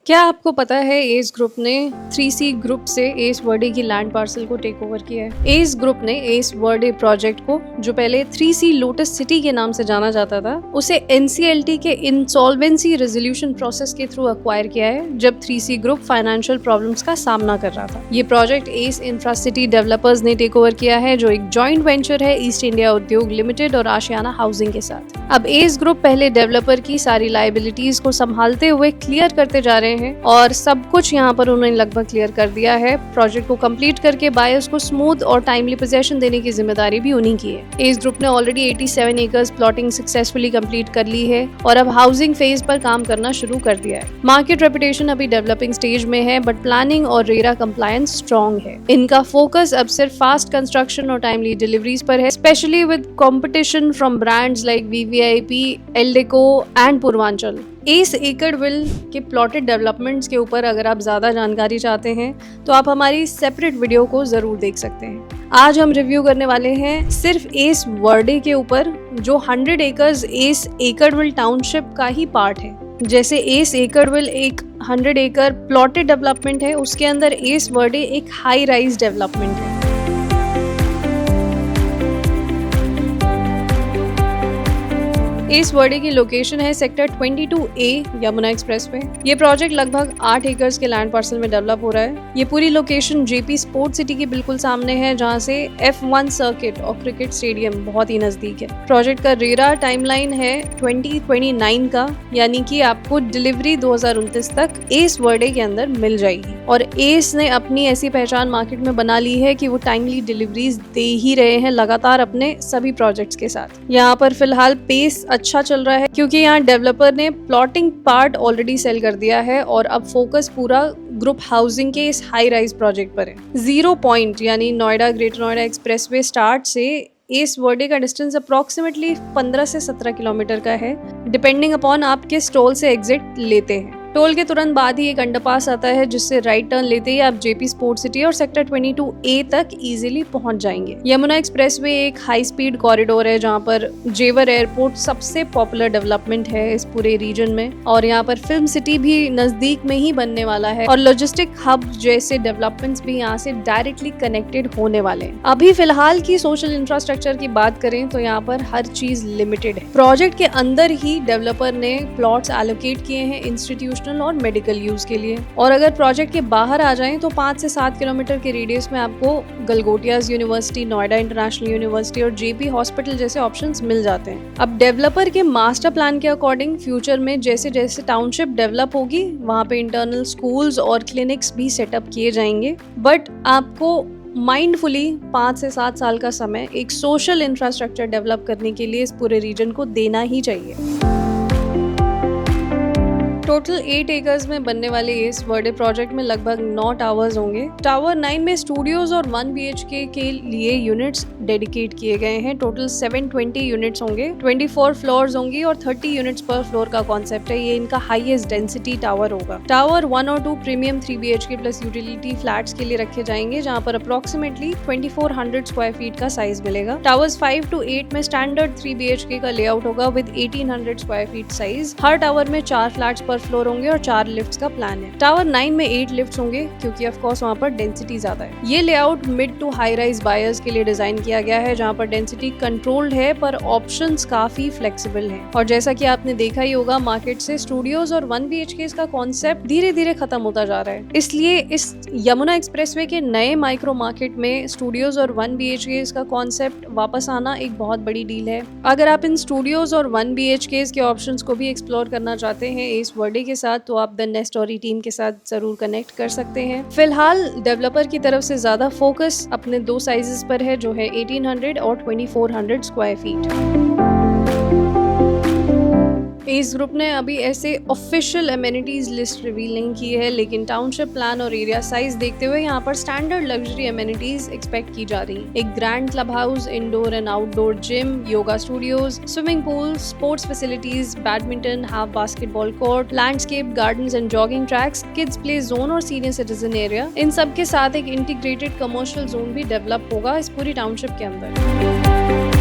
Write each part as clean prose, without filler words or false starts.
क्या आपको पता है एस ग्रुप ने 3C ग्रुप से एस वर्डे की लैंड पार्सल को टेक ओवर किया है। एस ग्रुप ने एस वर्डे प्रोजेक्ट को, जो पहले 3C लोटस सिटी के नाम से जाना जाता था, उसे NCLT के इंसॉल्वेंसी रेजोल्यूशन प्रोसेस के थ्रू अक्वायर किया है, जब 3C ग्रुप फाइनेंशियल प्रॉब्लम्स का सामना कर रहा था। ये प्रोजेक्ट एस इंफ्रासिटी डेवलपर्स ने टेक ओवर किया है, जो एक जॉइंट वेंचर है ईस्ट इंडिया उद्योग लिमिटेड और आशियाना हाउसिंग के साथ। अब एस ग्रुप पहले डेवलपर की सारी लायबिलिटीज को संभालते हुए क्लियर करते जा रहे हैं और सब कुछ यहाँ पर उन्होंने लगभग क्लियर कर दिया है। प्रोजेक्ट को कंप्लीट करके बायर्स को स्मूथ और टाइमली पोजेशन देने की जिम्मेदारी भी उन्हीं की है। एस ग्रुप ने already 87 acres plotting successfully complete कर ली है और अब हाउसिंग फेज पर काम करना शुरू कर दिया है। मार्केट रेपुटेशन अभी डेवलपिंग स्टेज में है, बट प्लानिंग और रेरा कंप्लायंस स्ट्रॉन्ग है। इनका फोकस अब सिर्फ फास्ट कंस्ट्रक्शन और टाइमली डिलीवरीज पर है, specially with competition from brands like VVIP, Eldeco and Purvanchal. एस एकड़विल के प्लॉटेड डेवलपमेंट्स के ऊपर अगर आप ज़्यादा जानकारी चाहते हैं तो आप हमारी सेपरेट वीडियो को ज़रूर देख सकते हैं। आज हम रिव्यू करने वाले हैं सिर्फ एस वर्डे के ऊपर, जो 100 एकर्स एस एकड़विल टाउनशिप का ही पार्ट है। जैसे एस एकड़विल एक 100 एकड़ प्लॉटेड डेवलपमेंट है, उसके अंदर एस वर्डे एक हाई राइज डेवलपमेंट है। एस वर्डे की लोकेशन है सेक्टर 22A यमुना एक्सप्रेस पे। ये प्रोजेक्ट लगभग 8 एकर्स के लैंड पार्सल में डेवलप हो रहा है। ये पूरी लोकेशन JP स्पोर्ट सिटी के बिल्कुल सामने है, जहाँ से F1 सर्किट और क्रिकेट स्टेडियम बहुत ही नजदीक है। प्रोजेक्ट का रेरा टाइमलाइन है 2029 का, यानी कि आपको डिलीवरी 2029 तक एस वर्डे के अंदर मिल जाएगी। और एस ने अपनी ऐसी पहचान मार्केट में बना ली है कि वो टाइमली डिलीवरीज दे ही रहे हैं लगातार अपने सभी प्रोजेक्ट्स के साथ। यहाँ पर फिलहाल पेस अच्छा चल रहा है, क्योंकि यहाँ डेवलपर ने प्लॉटिंग पार्ट ऑलरेडी सेल कर दिया है और अब फोकस पूरा ग्रुप हाउसिंग के इस हाई राइज प्रोजेक्ट पर है। 0 पॉइंट यानी Noida greater Noida expressway start से एस वर्डे का डिस्टेंस अप्रोक्सीमेटली 15 से 17 किलोमीटर का है, डिपेंडिंग अपॉन आप किस टोल से एग्जिट लेते हैं। टोल के तुरंत बाद ही एक अंडरपास आता है, जिससे राइट टर्न लेते ही आप JP स्पोर्ट सिटी और सेक्टर 22A तक इजीली पहुंच जाएंगे। यमुना एक्सप्रेसवे एक हाई स्पीड कॉरिडोर है, जहां पर जेवर एयरपोर्ट सबसे पॉपुलर डेवलपमेंट है इस पूरे रीजन में, और यहां पर फिल्म सिटी भी नजदीक में ही बनने वाला है और लॉजिस्टिक हब जैसे डेवलपमेंट्स भी यहाँ से डायरेक्टली कनेक्टेड होने वाले हैं। अभी फिलहाल की सोशल इंफ्रास्ट्रक्चर की बात करें तो यहाँ पर हर चीज लिमिटेड है। प्रोजेक्ट के अंदर ही डेवलपर ने प्लॉट्स एलोकेट किए हैं इंस्टीट्यूशनल और मेडिकल यूज के लिए, और अगर प्रोजेक्ट के बाहर आ जाएं तो 5 से 7 किलोमीटर के रेडियस में आपको Galgotias university, Noida international university और JP हॉस्पिटल जैसे ऑप्शंस मिल जाते हैं। अब डेवलपर के मास्टर प्लान के अकॉर्डिंग फ्यूचर में जैसे जैसे टाउनशिप डेवलप होगी, वहाँ पे इंटरनल स्कूल्स और क्लिनिक्स भी सेटअप किए जाएंगे, बट आपको माइंडफुली 5 से 7 साल का समय एक सोशल इंफ्रास्ट्रक्चर डेवलप करने के लिए इस पूरे रीजन को देना ही चाहिए। टोटल 8 एकर्स में बनने वाले इस वर्डे प्रोजेक्ट में लगभग 9 टावर्स होंगे। टावर 9 में स्टूडियोज और 1 BHK के लिए यूनिट्स डेडिकेट किए गए हैं। टोटल 720 यूनिट्स होंगे, 24 फ्लोर्स होंगी और 30 यूनिट्स पर फ्लोर का कॉन्सेप्ट है। ये इनका हाईएस्ट डेंसिटी टावर होगा। टावर 1 और 2 premium 3 BHK plus utility flats के लिए रखे जाएंगे, जहाँ पर अप्रोक्सीमेटली 2400 स्क्वायर फीट का साइज मिलेगा। टावर्स 5 to 8 में स्टैंडर्ड 3 BHK का लेआउट होगा with 1800 square feet size. Her tower में 4 फ्लैट्स पर फ्लोर होंगे और 4 लिफ्ट्स का प्लान है। टावर 9 में 8 लिफ्ट्स होंगे, क्योंकि ऑफ कोर्स वहाँ पर डेंसिटी ज्यादा है। ये layout mid to high rise buyers के लिए डिजाइन किया गया है, जहाँ पर डेंसिटी कंट्रोल्ड है पर ऑप्शंस काफी फ्लेक्सिबल हैं। और जैसा कि आपने देखा ही होगा, मार्केट से स्टूडियोज और 1 BHK का कॉन्सेप्ट धीरे धीरे खत्म होता जा रहा है। इसलिए इस यमुना एक्सप्रेसवे के नए माइक्रो मार्केट में स्टूडियोज और 1 BHK का कॉन्सेप्ट वापस आना एक बहुत बड़ी डील है। अगर आप इन स्टूडियोज और 1 BHK के ऑप्शंस को भी एक्सप्लोर करना चाहते हैं इस वर्डे के साथ, तो आप द नेस्ट स्टोरी टीम के साथ जरूर कनेक्ट कर सकते हैं। फिलहाल डेवलपर की तरफ से ज्यादा फोकस अपने 2 साइजेस पर है, जो है 1800 और 2400 स्क्वायर फीट। एस ग्रुप ने अभी ऐसे ऑफिशियल एमेनिटीज लिस्ट रिवील नहीं की है, लेकिन टाउनशिप प्लान और एरिया साइज देखते हुए यहाँ पर स्टैंडर्ड लग्जरी एमेनिटीज एक्सपेक्ट की जा रही है। एक grand club house, indoor and outdoor gym, yoga studios, swimming pool, sports facilities, badminton, half basketball court, landscape gardens and jogging tracks, kids play zone और सीनियर सिटीजन एरिया, इन सब के साथ एक इंटीग्रेटेड कमर्शियल जोन भी डेवलप होगा इस पूरी township के अंदर।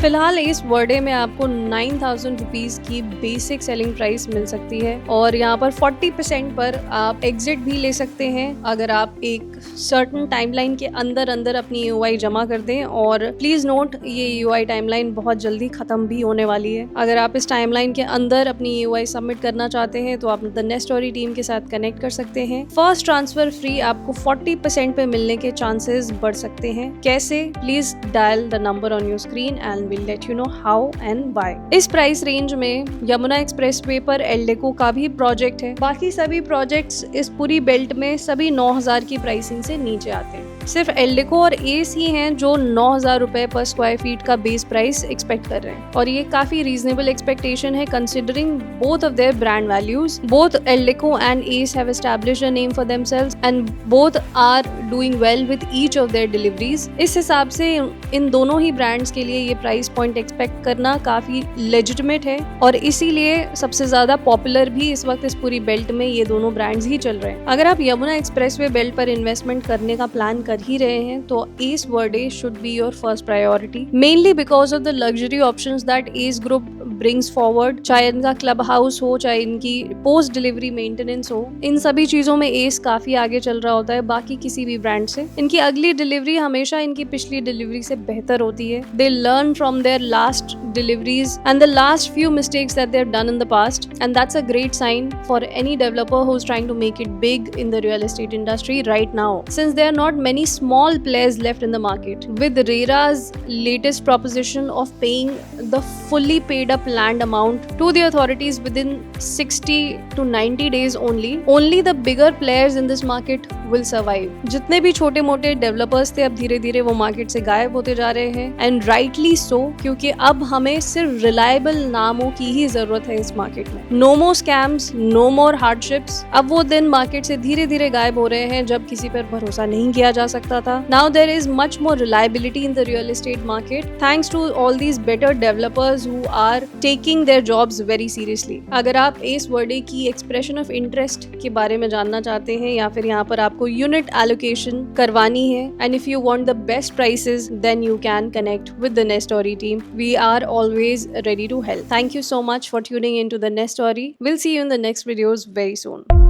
फिलहाल इस वर्डे में आपको 9,000 रुपीज की बेसिक सेलिंग प्राइस मिल सकती है और यहाँ पर 40% पर आप एग्जिट भी ले सकते हैं अगर आप एक सर्टन टाइमलाइन के अंदर अंदर अपनी EOI जमा कर दें। और प्लीज नोट, ये EOI टाइमलाइन बहुत जल्दी खत्म भी होने वाली है। अगर आप इस टाइमलाइन के अंदर अपनी EOI सबमिट करना चाहते हैं तो आप द नेस्ट स्टोरी टीम के साथ कनेक्ट कर सकते हैं। फर्स्ट ट्रांसफर फ्री आपको 40% पे मिलने के चांसेस बढ़ सकते हैं। कैसे? Please dial the number on your screen and we'll let you know how and why। इस प्राइस रेंज में यमुना एक्सप्रेसवे पर एल्डेको का भी प्रोजेक्ट है। बाकी सभी प्रोजेक्ट्स इस पूरी बेल्ट में सभी 9,000 की प्राइसिंग से नीचे आते हैं। सिर्फ एल्डेको और एस ही हैं जो 9,000 रुपए पर स्क्वायर फीट का बेस प्राइस एक्सपेक्ट कर रहे हैं और ये काफी रीजनेबल एक्सपेक्टेशन है considering both of their brand values. Both Eldeco and S have established a name for themselves and both are doing well with each of their deliveries. इस हिसाब से इन दोनों ही ब्रांड्स के लिए ये प्राइस पॉइंट एक्सपेक्ट करना काफी लेजिटिमेट है और इसीलिए सबसे ज्यादा पॉपुलर भी इस वक्त इस पूरी बेल्ट में ये दोनों ब्रांड्स ही चल रहे हैं। अगर आप यमुना एक्सप्रेसवे बेल्ट पर इन्वेस्टमेंट करने का प्लान कर ही रहे हैं तो S Verde should be your first priority, mainly because of the luxury options that S group brings forward. चाहे इनका क्लब हाउस हो, चाहे इनकी पोस्ट डिलीवरी मेंटेनेंस हो, इन सभी चीजों में एस काफी आगे चल रहा होता है बाकी किसी भी ब्रांड से। इनकी अगली डिलीवरी हमेशा इनकी पिछली डिलीवरी से बेहतर होती है। They learn from their last deliveries and the last few mistakes that they have done in the past, and that's a great sign for any developer who's trying to make it big in the real estate industry right now, since there are not many small players left in the market. With RERA's latest proposition of paying the fully paid up land amount to the authorities within 60 to 90 days only the bigger players in this market will survive. जितने भी छोटे मोटे developers थे अब धीरे धीरे वो market से गायब होते जा रहे हैं, एंड राइटली सो, क्योंकि अब हमें सिर्फ रिलायबल नामों की ही जरूरत है इस मार्केट में। नो मोर स्कैम्स, नो मोर हार्डशिप्स। अब वो दिन मार्केट से धीरे धीरे गायब हो रहे हैं जब किसी पर भरोसा नहीं किया जा सकता था। Now there is much more reliability in the real estate market thanks to all these better developers who are taking their jobs very seriously. अगर आप एस वर्डे की एक्सप्रेशन ऑफ इंटरेस्ट के बारे में जानना चाहते हैं या फिर यहाँ पर आपको यूनिट एलोकेशन करवानी है, and if you want the best prices, then you can connect with the Nest Story team. We are always ready to help. Thank you so much for tuning into the Nest Story. We'll see you in the next videos very soon.